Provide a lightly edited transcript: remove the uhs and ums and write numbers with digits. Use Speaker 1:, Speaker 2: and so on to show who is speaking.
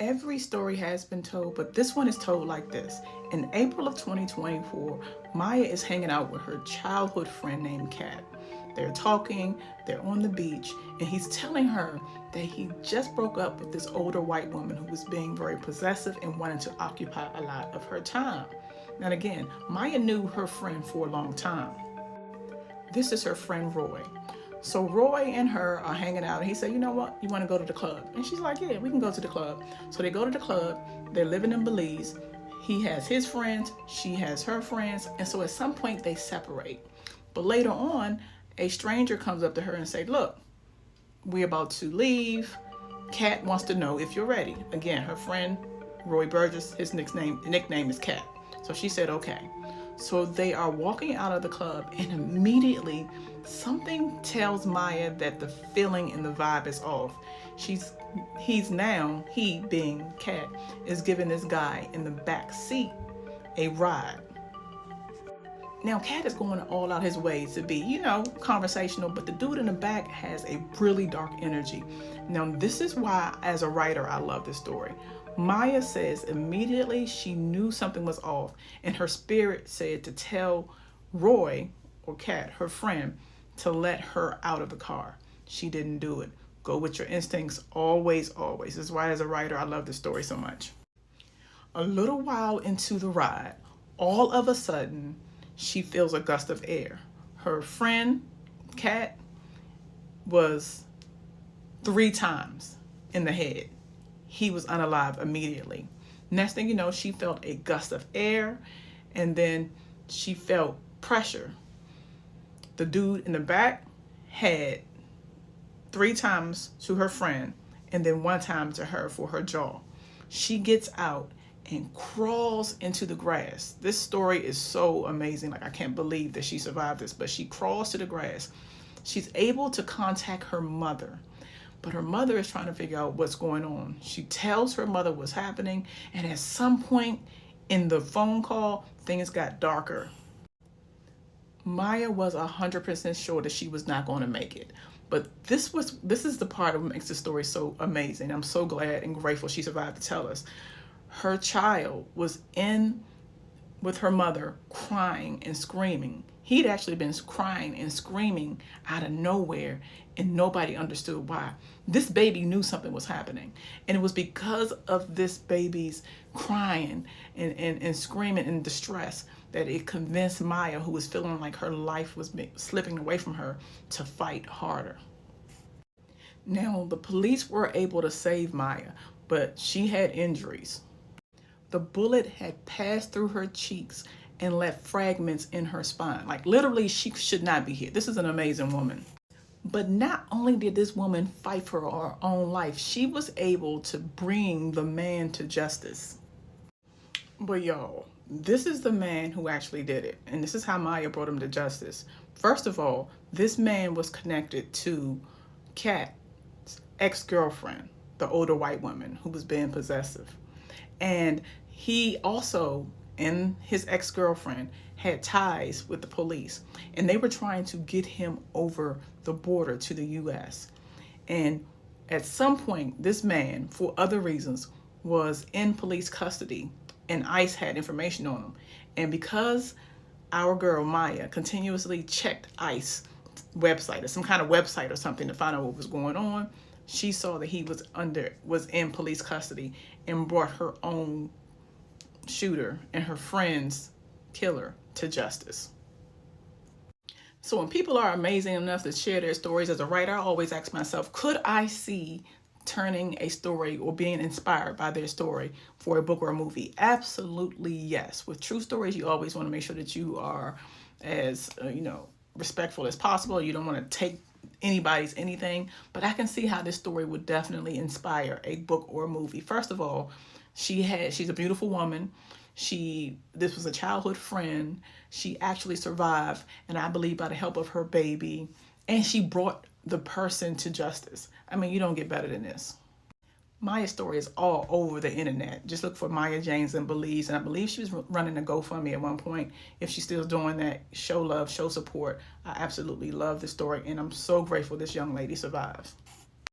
Speaker 1: Every story has been told, but this one is told like this. In April of 2024, Maya is hanging out with her childhood friend named Kat. They're talking, they're on the beach, and he's telling her that he just broke up with this older white woman who was being very possessive and wanted to occupy a lot of her time. Now again, Maya knew her friend for a long time. This is her friend Roy. So Roy and her are hanging out, and he said, you know what, you want to go to the club? And she's like, yeah, we can go to the club. So they go to the club. They're living in Belize. He has his friends, she has her friends, and so at some point they separate. But later on, a stranger comes up to her and say, look, we're about to leave. Kat wants to know if you're ready. Again, her friend Roy Burgess, his nickname is Kat. So she said, okay. So they are walking out of the club, and immediately something tells Maya that the feeling and the vibe is off. He being Kat, is giving this guy in the back seat a ride. Now, Kat is going all out his way to be, conversational, but the dude in the back has a really dark energy. Now, this is why, as a writer, I love this story. Maya says immediately she knew something was off, and her spirit said to tell Roy, or Kat, her friend, to let her out of the car. She didn't do it. Go with your instincts always, always. This is why, as a writer, I love this story so much. A little while into the ride, all of a sudden, she feels a gust of air. Her friend, Kat, was 3 times in the head. He was unalive immediately. Next thing you know, she felt a gust of air, and then she felt pressure. The dude in the back had 3 times to her friend, and then 1 time to her for her jaw. She gets out and crawls into the grass. This story is so amazing. Like, I can't believe that she survived this, but she crawls to the grass. She's able to contact her mother, but her mother is trying to figure out what's going on. She tells her mother what's happening, and at some point in the phone call, things got darker. Maya was 100% sure that she was not going to make it. But this is the part that makes the story so amazing. I'm so glad and grateful she survived to tell us. Her child was in with her mother, crying and screaming. He'd actually been crying and screaming out of nowhere, and nobody understood why. This baby knew something was happening, and it was because of this baby's crying and screaming in distress that it convinced Maya, who was feeling like her life was slipping away from her, to fight harder. Now, the police were able to save Maya, but she had injuries. The bullet had passed through her cheeks and left fragments in her spine. Like, literally, she should not be here. This is an amazing woman. But not only did this woman fight for her own life, she was able to bring the man to justice. But y'all, this is the man who actually did it. And this is how Maya brought him to justice. First of all, this man was connected to Kat's ex-girlfriend, the older white woman who was being possessive. And he also, and his ex-girlfriend, had ties with the police, and they were trying to get him over the border to the US. And at some point, this man, for other reasons, was in police custody, and ICE had information on him. And because our girl Maya continuously checked ICE website, or some kind of website or something, to find out what was going on, she saw that he was in police custody, and brought her own shooter and her friend's killer to justice. So when people are amazing enough to share their stories, as a writer, I always ask myself, could I see turning a story or being inspired by their story for a book or a movie? Absolutely yes. With true stories, you always want to make sure that you are as respectful as possible. You don't want to take anybody's anything, but I can see how this story would definitely inspire a book or a movie. First of all, she's a beautiful woman. This was a childhood friend. She actually survived, and I believe by the help of her baby, and she brought the person to justice. I mean, you don't get better than this. Maya's story is all over the internet. Just look for Maia James in Belize, and I believe she was running a GoFundMe at one point. If she's still doing that, show love, show support. I absolutely love this story, and I'm so grateful this young lady survived.